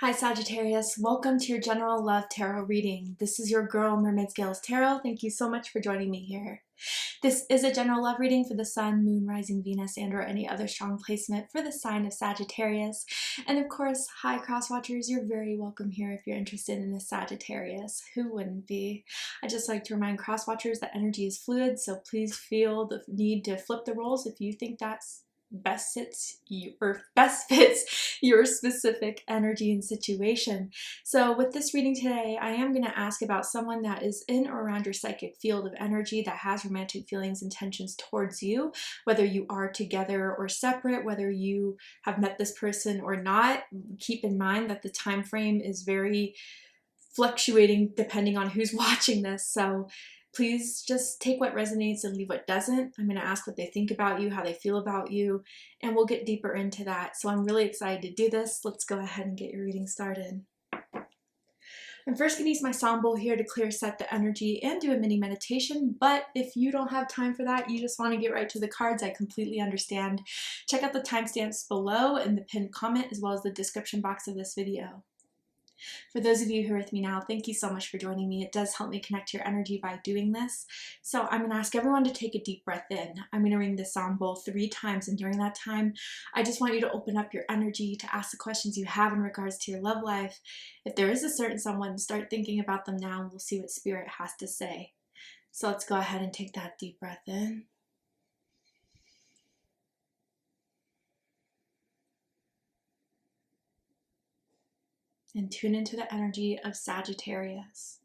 Hi Sagittarius, welcome to your General Love Tarot reading. This is your girl Mermaid Scales Tarot. Thank you so much for joining me here. This is a general love reading for the Sun, Moon, Rising, Venus, and or any other strong placement for the sign of Sagittarius. And of course, hi cross watchers, you're very welcome here if you're interested in a Sagittarius. Who wouldn't be? I just like to remind cross watchers that energy is fluid, so please feel the need to flip the roles if you think that's best fits your specific energy and situation. So with this reading today, I am going to ask about someone that is in or around your psychic field of energy that has romantic feelings, intentions towards you, whether you are together or separate, whether you have met this person or not. Keep in mind that the time frame is very fluctuating depending on who's watching this. So please just take what resonates and leave what doesn't. I'm going to ask what they think about you, how they feel about you, and we'll get deeper into that. So I'm really excited to do this. Let's go ahead and get your reading started. I'm first going to use my sound bowl here to clear set the energy and do a mini meditation, but if you don't have time for that, you just want to get right to the cards, I completely understand. Check out the timestamps below in the pinned comment as well as the description box of this video. For those of you who are with me now, thank you so much for joining me. It does help me connect to your energy by doing this. So I'm going to ask everyone to take a deep breath in. I'm going to ring the sound bowl 3 times, and during that time, I just want you to open up your energy to ask the questions you have in regards to your love life. If there is a certain someone, start thinking about them now, and we'll see what Spirit has to say. So let's go ahead and take that deep breath in. And tune into the energy of Sagittarius.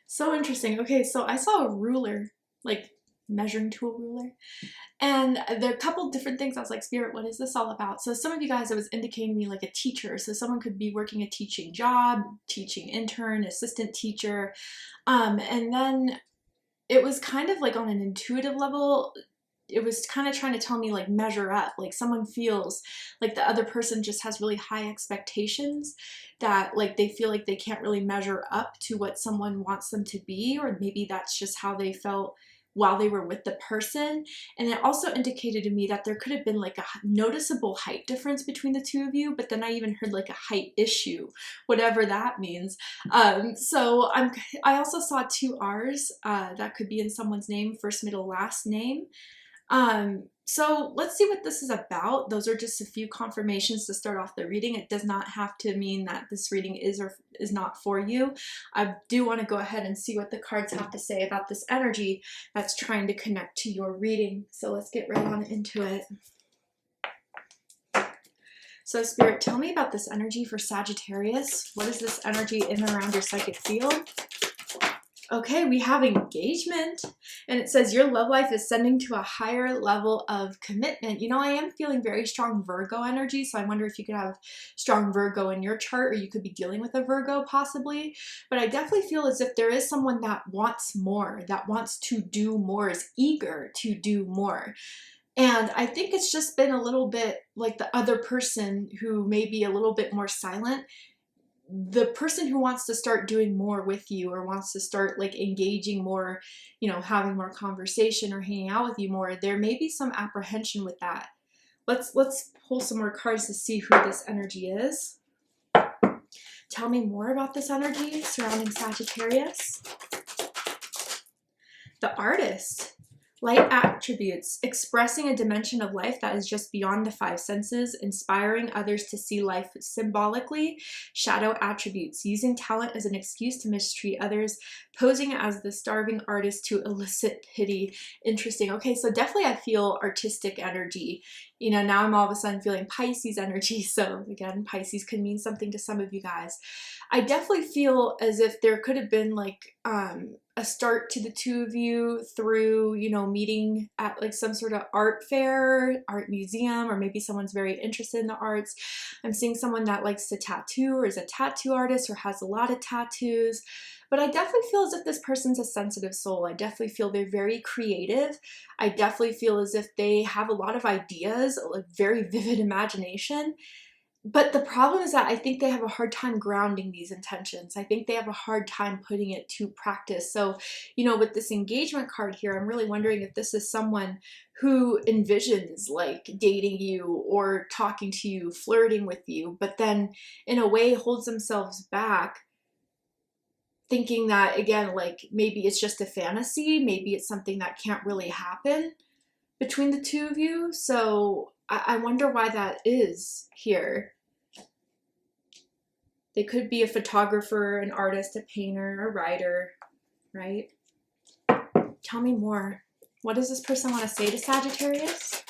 So interesting. Okay, so I saw a ruler, like measuring tool ruler, and there are a couple different things. I was like, Spirit, what is this all about? So some of you guys, it was indicating me like a teacher. So someone could be working a teaching job, teaching intern, assistant teacher. And then it was kind of like on an intuitive level, it was kind of trying to tell me like measure up, like someone feels like the other person just has really high expectations that like they feel like they can't really measure up to what someone wants them to be, or maybe that's just how they felt while they were with the person. And it also indicated to me that there could have been like a noticeable height difference between the two of you, but then I even heard like a height issue, whatever that means. I also saw 2 R's that could be in someone's name, first, middle, last name. So let's see what this is about. Those are just a few confirmations to start off the reading. It does not have to mean that this reading is or is not for you. I do want to go ahead and see what the cards have to say about this energy that's trying to connect to your reading. So let's get right on into it. So Spirit, tell me about this energy for Sagittarius. What is this energy in and around your psychic field? Okay, we have engagement, and it says your love life is ascending to a higher level of commitment. You know, I am feeling very strong Virgo energy, so I wonder if you could have strong Virgo in your chart, or you could be dealing with a Virgo possibly. But I definitely feel as if there is someone that wants more, that wants to do more, is eager to do more. And I think it's just been a little bit like the other person who may be a little bit more silent. The person who wants to start doing more with you, or wants to start like engaging more, you know, having more conversation or hanging out with you more, there may be some apprehension with that. Let's pull some more cards to see who this energy is. Tell me more about this energy surrounding Sagittarius. The Artist. Light attributes, expressing a dimension of life that is just beyond the 5 senses, inspiring others to see life symbolically. Shadow attributes, using talent as an excuse to mistreat others, posing as the starving artist to elicit pity. Interesting. Okay, so definitely I feel artistic energy. You know, now I'm all of a sudden feeling Pisces energy. So again, Pisces could mean something to some of you guys. I definitely feel as if there could have been like a start to the two of you through, you know, meeting at like some sort of art fair, art museum, or maybe someone's very interested in the arts. I'm seeing someone that likes to tattoo or is a tattoo artist or has a lot of tattoos. But I definitely feel as if this person's a sensitive soul. I definitely feel they're very creative. I definitely feel as if they have a lot of ideas, a very vivid imagination. But the problem is that I think they have a hard time grounding these intentions. I think they have a hard time putting it to practice. So, you know, with this engagement card here, I'm really wondering if this is someone who envisions like dating you or talking to you, flirting with you, but then in a way holds themselves back, thinking that, again, like maybe it's just a fantasy, maybe it's something that can't really happen between the two of you. So I wonder why that is here. They could be a photographer, an artist, a painter, a writer, right? Tell me more. What does this person want to say to Sagittarius?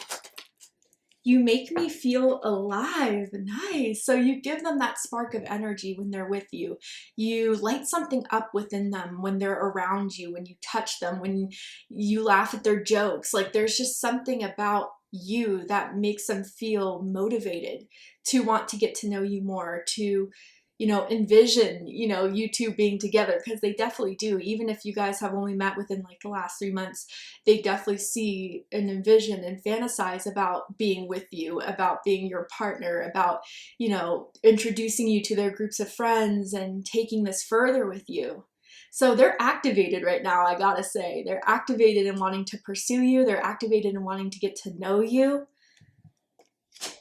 You make me feel alive. Nice. So you give them that spark of energy when they're with you. You light something up within them when they're around you, when you touch them, when you laugh at their jokes. Like there's just something about you that makes them feel motivated to want to get to know you more, to, you know, envision, you know, you two being together, because they definitely do. Even if you guys have only met within like the last 3 months, they definitely see and envision and fantasize about being with you, about being your partner, about, you know, introducing you to their groups of friends and taking this further with you. So they're activated right now, I gotta say. They're activated in wanting to pursue you. They're activated in wanting to get to know you.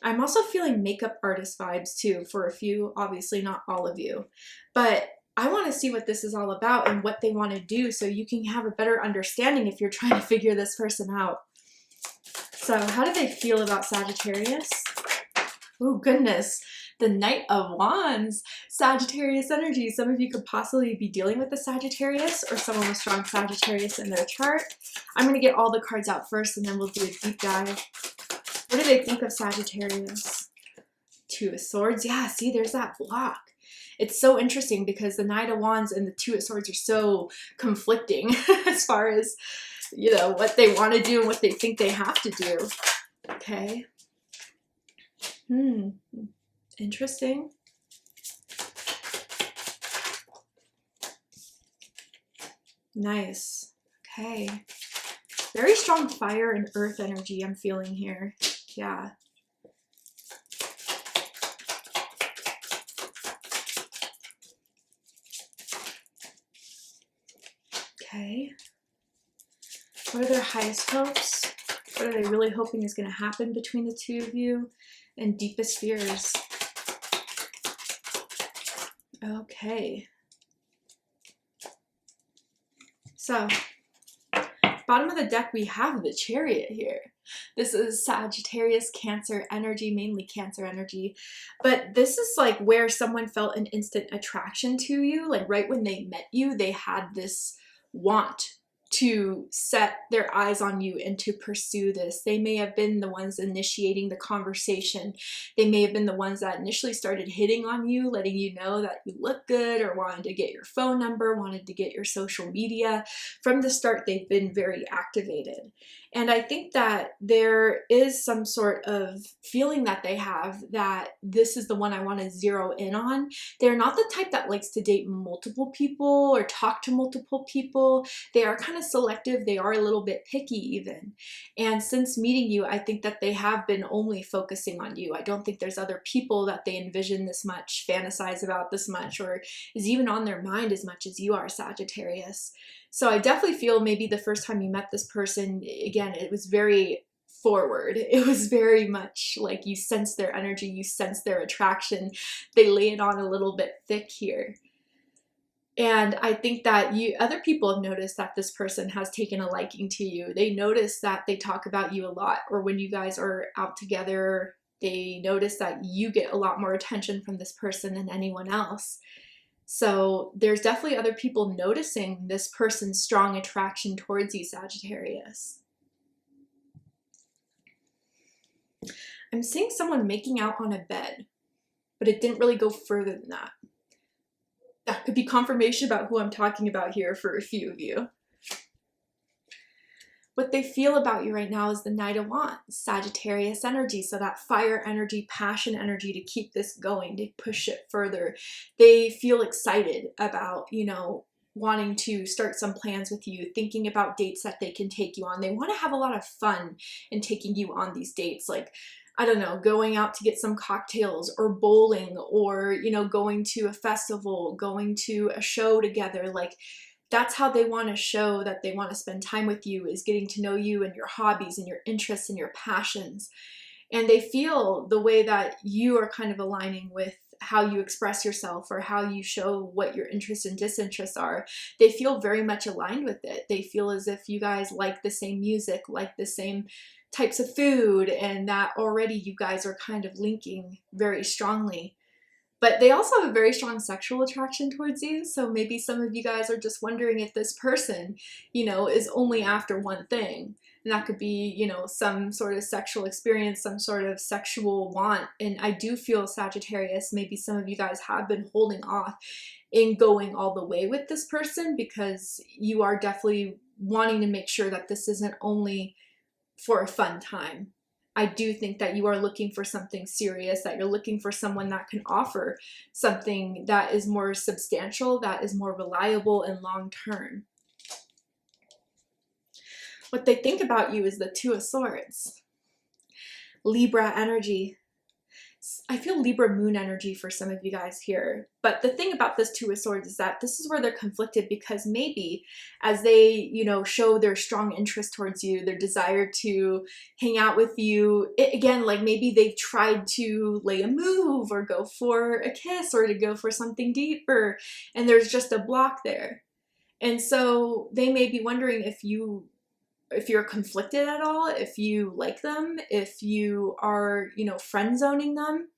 I'm also feeling makeup artist vibes too for a few, obviously not all of you, but I want to see what this is all about and what they want to do so you can have a better understanding if you're trying to figure this person out. So how do they feel about Sagittarius? Oh goodness, the Knight of Wands, Sagittarius energy. Some of you could possibly be dealing with the Sagittarius or someone with strong Sagittarius in their chart. I'm going to get all the cards out first and then we'll do a deep dive. What do they think of Sagittarius? Two of Swords. Yeah, see, there's that block. It's so interesting because the Knight of Wands and the Two of Swords are so conflicting as far as, you know, what they want to do and what they think they have to do. Okay. Interesting. Nice. Okay. Very strong fire and earth energy I'm feeling here. Yeah. Okay. What are their highest hopes? What are they really hoping is going to happen between the two of you? And deepest fears. Okay. So, bottom of the deck, we have the Chariot here. This is Sagittarius, Cancer energy, mainly Cancer energy. But this is like where someone felt an instant attraction to you. Like right when they met you, they had this want to set their eyes on you and to pursue this. They may have been the ones initiating the conversation. They may have been the ones that initially started hitting on you, letting you know that you look good, or wanted to get your phone number, wanted to get your social media. From the start, they've been very activated. And I think that there is some sort of feeling that they have that this is the one I want to zero in on. They're not the type that likes to date multiple people or talk to multiple people. They are kind of selective. They are a little bit picky even. And since meeting you, I think that they have been only focusing on you. I don't think there's other people that they envision this much, fantasize about this much, or is even on their mind as much as you are, Sagittarius. So I definitely feel maybe the first time you met this person, again, it was very forward. It was very much like you sense their energy, you sense their attraction. They lay it on a little bit thick here. And I think that other people have noticed that this person has taken a liking to you. They notice that they talk about you a lot, or when you guys are out together, they notice that you get a lot more attention from this person than anyone else. So there's definitely other people noticing this person's strong attraction towards you, Sagittarius. I'm seeing someone making out on a bed, but it didn't really go further than that. Yeah, that could be confirmation about who I'm talking about here for a few of you. What they feel about you right now is the Knight of Wands, Sagittarius energy. So that fire energy, passion energy to keep this going, to push it further. They feel excited about, you know, wanting to start some plans with you, thinking about dates that they can take you on. They want to have a lot of fun in taking you on these dates. Like, I don't know, going out to get some cocktails or bowling, or, you know, going to a festival, going to a show together. Like, that's how they want to show that they want to spend time with you, is getting to know you and your hobbies and your interests and your passions. And they feel the way that you are kind of aligning with how you express yourself or how you show what your interests and disinterests are. They feel very much aligned with it. They feel as if you guys like the same music, like the same types of food, and that already you guys are kind of linking very strongly. But they also have a very strong sexual attraction towards you. So maybe some of you guys are just wondering if this person, you know, is only after one thing. And that could be, you know, some sort of sexual experience, some sort of sexual want. And I do feel, Sagittarius, maybe some of you guys have been holding off in going all the way with this person, because you are definitely wanting to make sure that this isn't only for a fun time. I do think that you are looking for something serious, that you're looking for someone that can offer something that is more substantial, that is more reliable and long-term. What they think about you is the Two of Swords. Libra energy. I feel Libra moon energy for some of you guys here. But the thing about this Two of Swords is that this is where they're conflicted, because maybe as they, you know, show their strong interest towards you, their desire to hang out with you, again, like maybe they've tried to lay a move or go for a kiss or to go for something deeper, and there's just a block there. And so they may be wondering if you're conflicted at all, if you like them, if you are, you know, friend zoning them.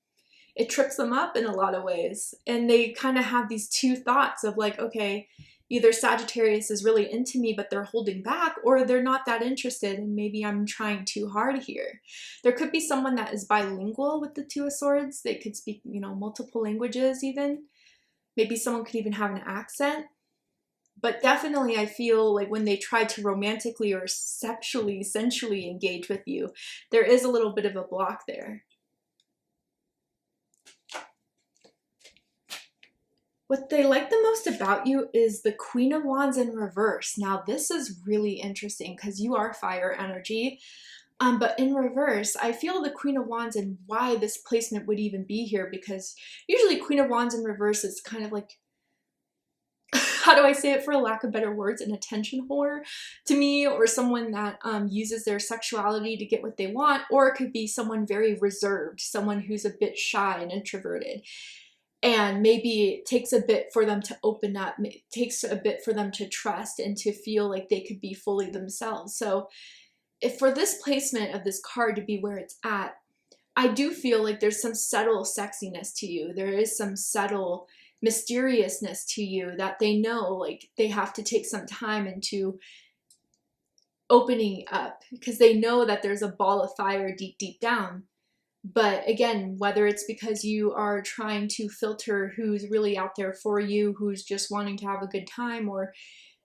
It trips them up in a lot of ways. And they kind of have these two thoughts of like, okay, either Sagittarius is really into me, but they're holding back, or they're not that interested and maybe I'm trying too hard here. There could be someone that is bilingual with the Two of Swords. They could speak, you know, multiple languages even. Maybe someone could even have an accent. But definitely I feel like when they try to romantically or sexually, sensually engage with you, there is a little bit of a block there. What they like the most about you is the Queen of Wands in reverse. Now this is really interesting because you are fire energy. But in reverse, I feel the Queen of Wands and why this placement would even be here, because usually Queen of Wands in reverse is kind of like, how do I say it for a lack of better words, an attention whore to me, or someone that uses their sexuality to get what they want, or it could be someone very reserved, someone who's a bit shy and introverted. And maybe it takes a bit for them to open up, it takes a bit for them to trust and to feel like they could be fully themselves. So if for this placement of this card to be where it's at, I do feel like there's some subtle sexiness to you. There is some subtle mysteriousness to you that they know, like they have to take some time into opening up, because they know that there's a ball of fire deep, deep down. But again, whether it's because you are trying to filter who's really out there for you, who's just wanting to have a good time, or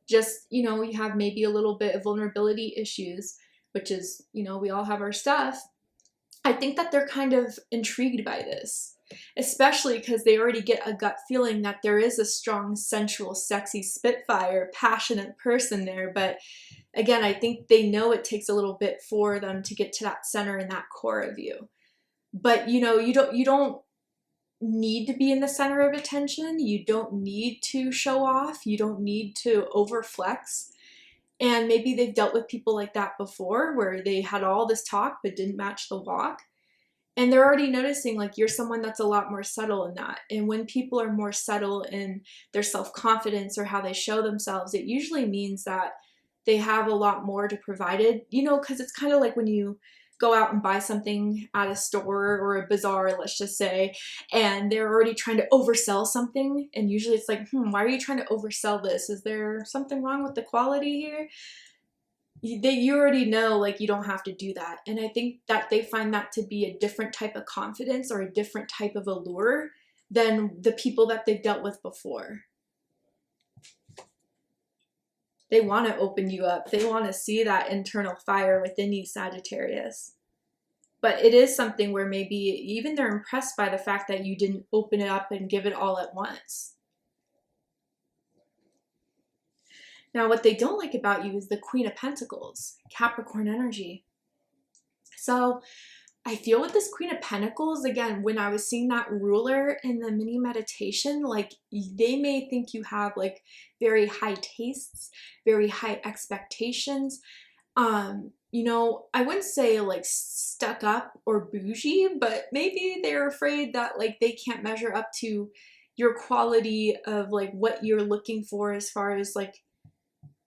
just, you know, you have maybe a little bit of vulnerability issues, which is, you know, we all have our stuff. I think that they're kind of intrigued by this, especially because they already get a gut feeling that there is a strong, sensual, sexy, spitfire, passionate person there. But again, I think they know it takes a little bit for them to get to that center and that core of you. But you know, you don't need to be in the center of attention. You don't need to show off. You don't need to overflex. And maybe they've dealt with people like that before, where they had all this talk but didn't match the walk. And they're already noticing like you're someone that's a lot more subtle in that. And when people are more subtle in their self-confidence or how they show themselves, it usually means that they have a lot more to provide it, you know, because it's kind of like when you go out and buy something at a store or a bazaar, let's just say, and they're already trying to oversell something. And usually it's like, why are you trying to oversell this? Is there something wrong with the quality here? You already know, like, you don't have to do that. And I think that they find that to be a different type of confidence or a different type of allure than the people that they've dealt with before. They want to open you up. They want to see that internal fire within you, Sagittarius. But it is something where maybe even they're impressed by the fact that you didn't open it up and give it all at once. Now, what they don't like about you is the Queen of Pentacles, Capricorn energy. So I feel with this Queen of Pentacles, again, when I was seeing that ruler in the mini meditation, like they may think you have like very high tastes, very high expectations. You know, I wouldn't say like stuck up or bougie, but maybe they're afraid that like they can't measure up to your quality of like what you're looking for as far as like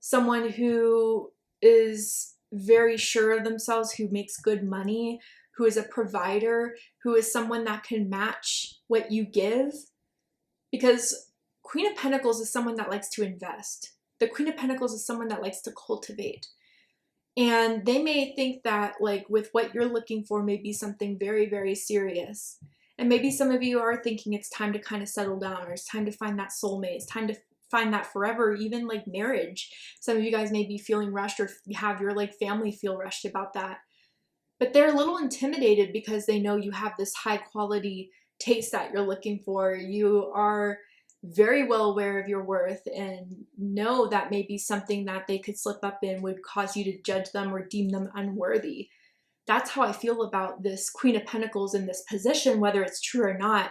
someone who is very sure of themselves, who makes good money, who is a provider, who is someone that can match what you give. Because Queen of Pentacles is someone that likes to invest. The Queen of Pentacles is someone that likes to cultivate. And they may think that like with what you're looking for may be something very, very serious. And maybe some of you are thinking it's time to kind of settle down, or it's time to find that soulmate. It's time to find that forever, even like marriage. Some of you guys may be feeling rushed, or have your like family feel rushed about that. But they're a little intimidated because they know you have this high quality taste that you're looking for. You are very well aware of your worth and know that maybe something that they could slip up in would cause you to judge them or deem them unworthy. That's how I feel about this Queen of Pentacles in this position, whether it's true or not.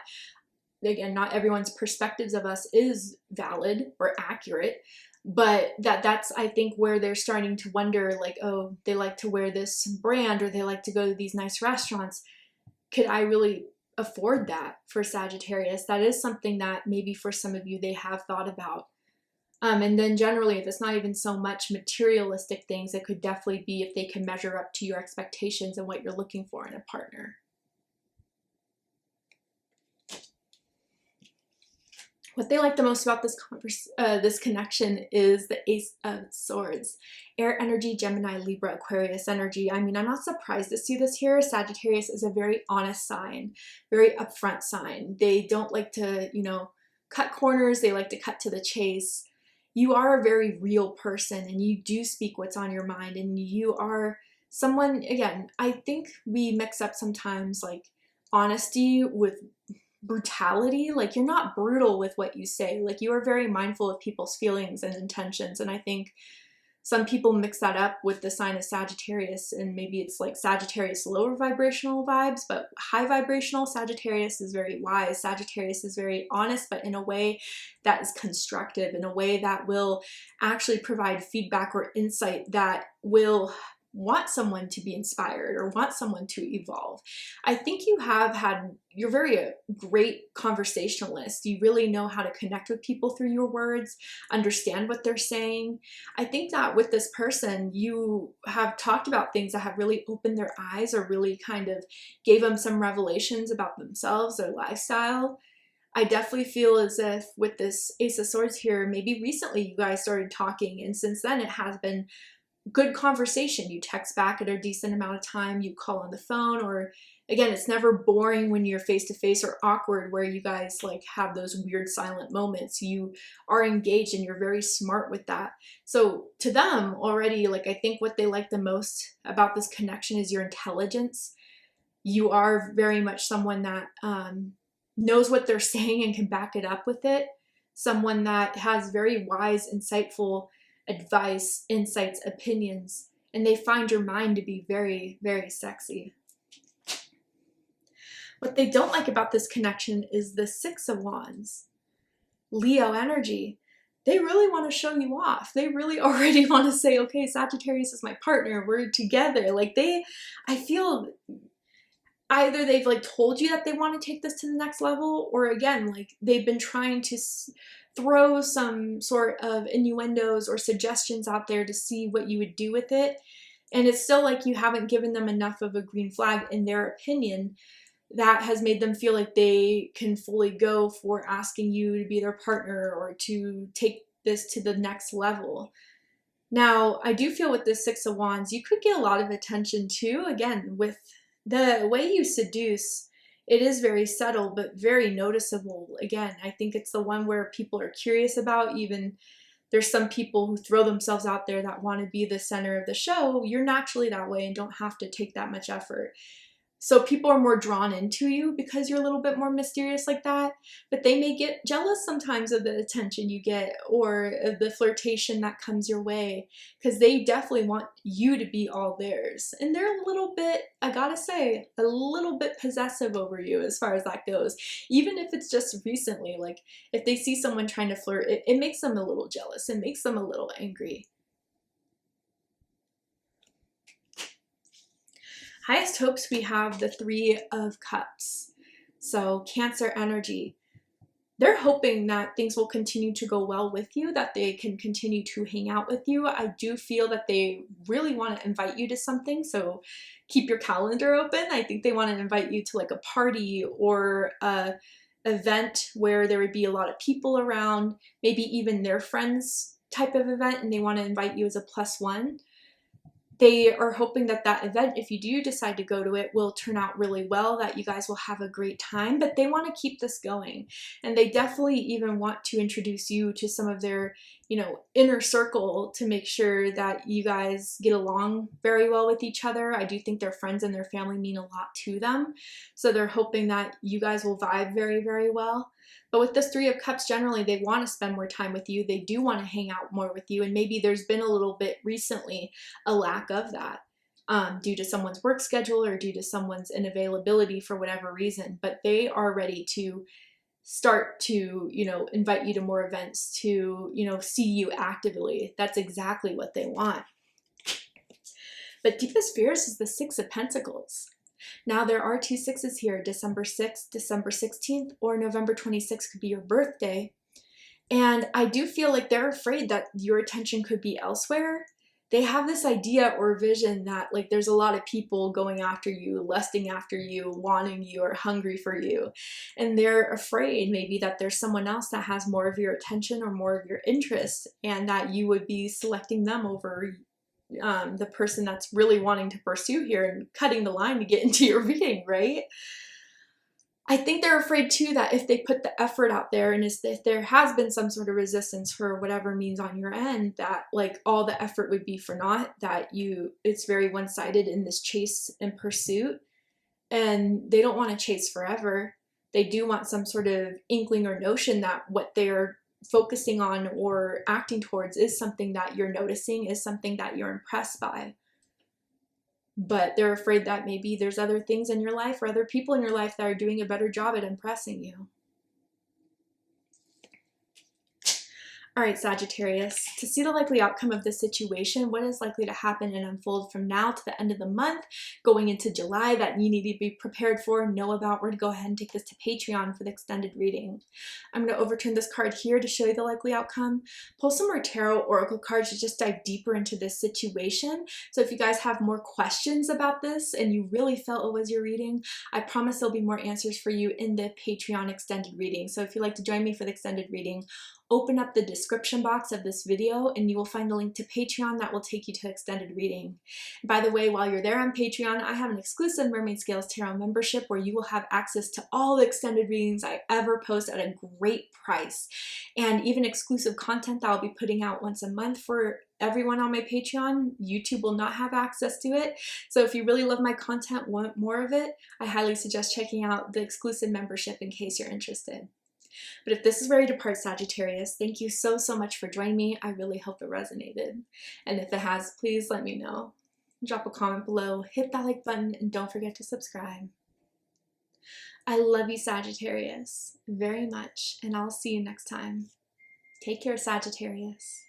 Again, not everyone's perspectives of us is valid or accurate, but that's, I think, where they're starting to wonder, like, oh, they like to wear this brand, or they like to go to these nice restaurants. Could I really afford that for Sagittarius? That is something that maybe for some of you they have thought about. And then generally, if it's not even so much materialistic things, it could definitely be if they can measure up to your expectations and what you're looking for in a partner. What they like the most about this connection is the Ace of Swords. Air energy, Gemini, Libra, Aquarius energy. I mean, I'm not surprised to see this here. Sagittarius is a very honest sign, very upfront sign. They don't like to, you know, cut corners. They like to cut to the chase. You are a very real person, and you do speak what's on your mind, and you are someone, again, I think we mix up sometimes like honesty with brutality. Like, you're not brutal with what you say. Like, you are very mindful of people's feelings and intentions. And I think some people mix that up with the sign of Sagittarius, and maybe it's like Sagittarius lower vibrational vibes, but high vibrational Sagittarius is very wise. Sagittarius is very honest, but in a way that is constructive, in a way that will actually provide feedback or insight that will want someone to be inspired or want someone to evolve. I think you're very a great conversationalist. You really know how to connect with people through your words, understand what they're saying. I think that with this person, you have talked about things that have really opened their eyes, or really kind of gave them some revelations about themselves, their lifestyle. I definitely feel as if with this Ace of Swords here, maybe recently you guys started talking, and since then it has been good conversation. You text back at a decent amount of time, you call on the phone, or again, it's never boring when you're face to face, or awkward where you guys like have those weird silent moments. You are engaged and you're very smart with that. So to them already, like, I think what they like the most about this connection is your intelligence. You are very much someone that knows what they're saying and can back it up with it. Someone that has very wise, insightful advice, insights, opinions, and they find your mind to be very, very sexy. What they don't like about this connection is the Six of Wands. Leo energy. They really want to show you off. They really already want to say, okay, Sagittarius is my partner. We're together. Like I feel either they've like told you that they want to take this to the next level, or again, like they've been trying to throw some sort of innuendos or suggestions out there to see what you would do with it. And it's still like you haven't given them enough of a green flag in their opinion that has made them feel like they can fully go for asking you to be their partner or to take this to the next level. Now, I do feel with this Six of Wands, you could get a lot of attention too. Again, with the way you seduce, it is very subtle, but very noticeable. Again, I think it's the one where people are curious about, even there's some people who throw themselves out there that want to be the center of the show. You're naturally that way and don't have to take that much effort. So people are more drawn into you because you're a little bit more mysterious like that, but they may get jealous sometimes of the attention you get or of the flirtation that comes your way, because they definitely want you to be all theirs. And they're a little bit, I gotta say, a little bit possessive over you as far as that goes. Even if it's just recently, like if they see someone trying to flirt, it makes them a little jealous. It makes them a little angry. Highest hopes, we have the Three of Cups. So Cancer energy. They're hoping that things will continue to go well with you, that they can continue to hang out with you. I do feel that they really want to invite you to something, so keep your calendar open. I think they want to invite you to like a party or a event where there would be a lot of people around, maybe even their friends type of event, and they want to invite you as a +1. They are hoping that that event, if you do decide to go to it, will turn out really well, that you guys will have a great time, but they want to keep this going. And they definitely even want to introduce you to some of their, inner circle to make sure that you guys get along very well with each other. I do think their friends and their family mean a lot to them. So they're hoping that you guys will vibe very, very well. But with this Three of Cups, generally, they want to spend more time with you. They do want to hang out more with you. And maybe there's been a little bit recently a lack of that due to someone's work schedule or due to someone's inavailability for whatever reason. But they are ready to start to, invite you to more events, to, see you actively. That's exactly what they want. But deepest fears is the Six of Pentacles. Now, there are 2 6s here. December 6th, December 16th, or November 26th could be your birthday. And I do feel like they're afraid that your attention could be elsewhere. They have this idea or vision that like there's a lot of people going after you, lusting after you, wanting you, or hungry for you. And they're afraid maybe that there's someone else that has more of your attention or more of your interest, and that you would be selecting them over the person that's really wanting to pursue here and cutting the line to get into your reading, right? I think they're afraid too that if they put the effort out there, and if there has been some sort of resistance for whatever means on your end, that like all the effort would be for naught, that it's very one-sided in this chase and pursuit, and they don't want to chase forever. They do want some sort of inkling or notion that what they're focusing on or acting towards is something that you're noticing, is something that you're impressed by. But they're afraid that maybe there's other things in your life or other people in your life that are doing a better job at impressing you. All right, Sagittarius, to see the likely outcome of this situation, what is likely to happen and unfold from now to the end of the month, going into July, that you need to be prepared for and know about, we're going to go ahead and take this to Patreon for the extended reading. I'm going to overturn this card here to show you the likely outcome. Pull some more tarot oracle cards to just dive deeper into this situation. So if you guys have more questions about this and you really felt it was your reading, I promise there'll be more answers for you in the Patreon extended reading. So if you'd like to join me for the extended reading, open up the description box of this video and you will find a link to Patreon that will take you to extended reading. By the way, while you're there on Patreon, I have an exclusive Mermaid Scales Tarot membership where you will have access to all the extended readings I ever post at a great price, and even exclusive content that I'll be putting out once a month for everyone on my Patreon. YouTube will not have access to it. So if you really love my content, want more of it, I highly suggest checking out the exclusive membership in case you're interested. But if this is where you depart, Sagittarius, thank you so, so much for joining me. I really hope it resonated. And if it has, please let me know. Drop a comment below, hit that like button, and don't forget to subscribe. I love you, Sagittarius, very much, and I'll see you next time. Take care, Sagittarius.